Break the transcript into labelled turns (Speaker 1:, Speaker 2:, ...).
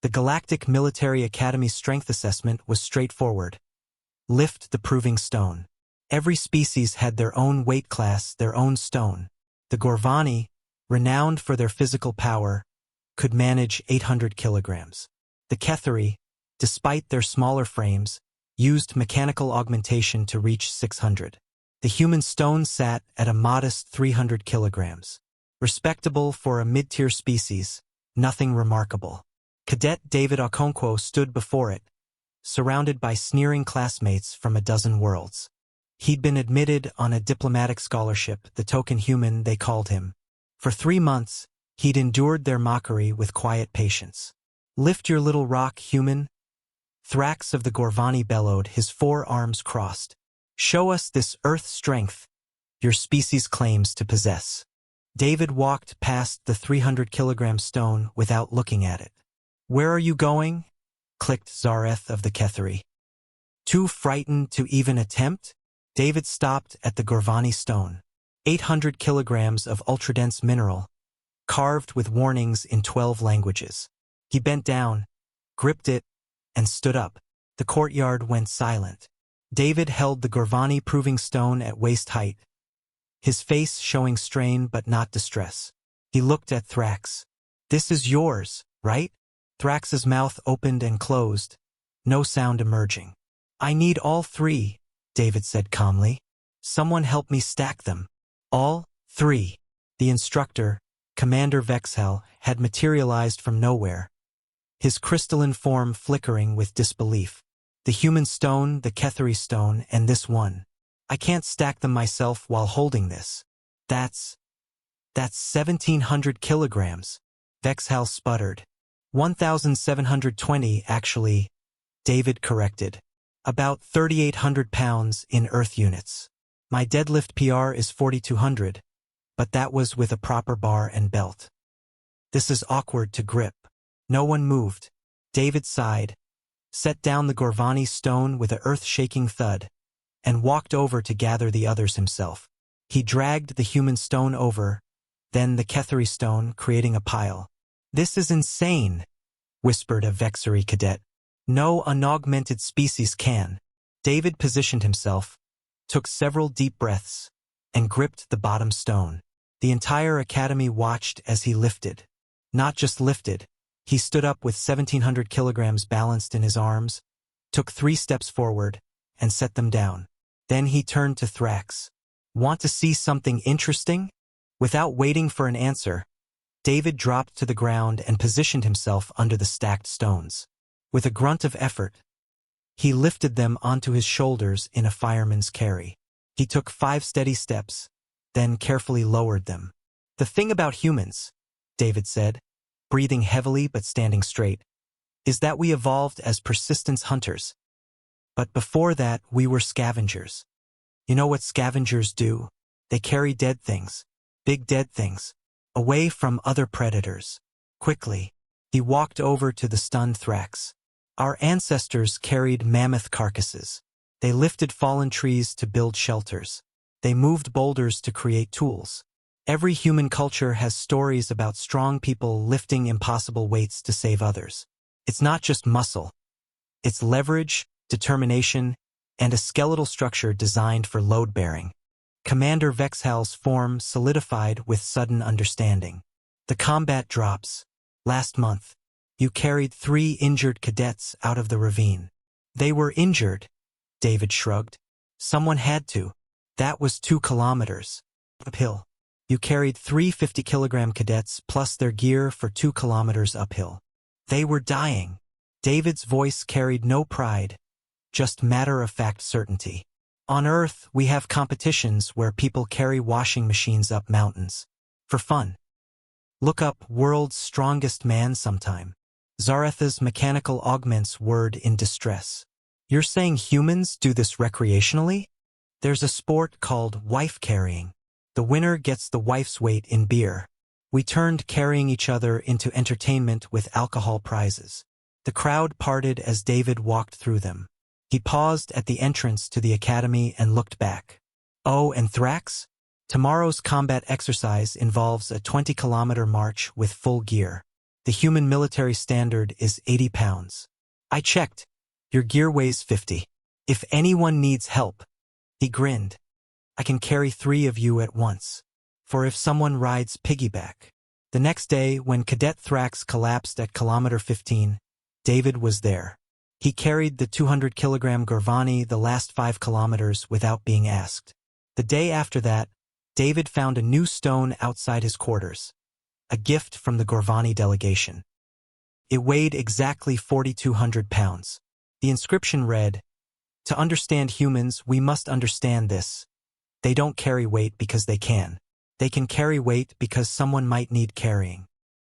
Speaker 1: The Galactic Military Academy strength assessment was straightforward. Lift the proving stone. Every species had their own weight class, their own stone. The Gorvani, renowned for their physical power, could manage 800 kilograms. The Ketheri, despite their smaller frames, used mechanical augmentation to reach 600. The human stone sat at a modest 300 kilograms. Respectable for a mid-tier species, nothing remarkable. Cadet David Okonkwo stood before it, surrounded by sneering classmates from a dozen worlds. He'd been admitted on a diplomatic scholarship, the token human they called him. For 3 months, he'd endured their mockery with quiet patience. "Lift your little rock, human." Thrax of the Gorvani bellowed, his 4 arms crossed. "Show us this earth strength your species claims to possess." David walked past the 300-kilogram stone without looking at it. "Where are you going?" clicked Zareth of the Ketheri. Too frightened to even attempt? David stopped at the Gorvani stone. 800 kilograms of ultradense mineral, carved with warnings in 12 languages. He bent down, gripped it, and stood up. The courtyard went silent. David held the Gorvani proving stone at waist height, his face showing strain but not distress. He looked at Thrax. "This is yours, right?" Thrax's mouth opened and closed, no sound emerging. "I need all 3, David said calmly. "Someone help me stack them." All 3. The instructor, Commander Vexhel, had materialized from nowhere, his crystalline form flickering with disbelief. "The human stone, the Ketheri stone, and this one. I can't stack them myself while holding this. That's 1,700 kilograms. Vexhel sputtered. 1,720, actually, David corrected. About 3,800 pounds in Earth units. My deadlift PR is 4,200, but that was with a proper bar and belt. This is awkward to grip." No one moved. David sighed, set down the Gorvani stone with a earth-shaking thud, and walked over to gather the others himself. He dragged the human stone over, then the Ketheri stone, creating a pile. "This is insane," whispered a Vexeri cadet. "No unaugmented species can." David positioned himself, took several deep breaths, and gripped the bottom stone. The entire academy watched as he lifted. Not just lifted, he stood up with 1,700 kilograms balanced in his arms, took 3 steps forward, and set them down. Then he turned to Thrax. "Want to see something interesting?" Without waiting for an answer, David dropped to the ground and positioned himself under the stacked stones. With a grunt of effort, he lifted them onto his shoulders in a fireman's carry. He took 5 steady steps, then carefully lowered them. "The thing about humans," David said, breathing heavily but standing straight, "is that we evolved as persistence hunters. But before that, we were scavengers. You know what scavengers do? They carry dead things, big dead things, away from other predators. Quickly, he walked over to the stunned Thrax. Our ancestors carried mammoth carcasses. They lifted fallen trees to build shelters. They moved boulders to create tools. Every human culture has stories about strong people lifting impossible weights to save others. It's not just muscle. It's leverage, determination, and a skeletal structure designed for load-bearing. Commander Vexhal's form solidified with sudden understanding. The combat drops. Last month, you carried 3 injured cadets out of the ravine. They were injured, David shrugged. Someone had to. That was 2 kilometers. Uphill. You carried 3 50-kilogram cadets plus their gear for 2 kilometers uphill. They were dying. David's voice carried no pride, just matter-of-fact certainty. On Earth, we have competitions where people carry washing machines up mountains. For fun. Look up World's Strongest Man sometime. Zaretha's mechanical augments word in distress. You're saying humans do this recreationally? There's a sport called wife carrying. The winner gets the wife's weight in beer. We turned carrying each other into entertainment with alcohol prizes. The crowd parted as David walked through them. He paused at the entrance to the academy and looked back. Oh, and Thrax? Tomorrow's combat exercise involves a 20-kilometer march with full gear. The human military standard is 80 pounds. I checked. Your gear weighs 50. If anyone needs help, he grinned. I can carry 3 of you at once. For if someone rides piggyback. The next day, when Cadet Thrax collapsed at kilometer 15, David was there. He carried the 200-kilogram Gorvani the last 5 kilometers without being asked. The day after that, David found a new stone outside his quarters. A gift from the Gorvani delegation. It weighed exactly 4,200 pounds. The inscription read, "To understand humans, we must understand this. They don't carry weight because they can. They can carry weight because someone might need carrying."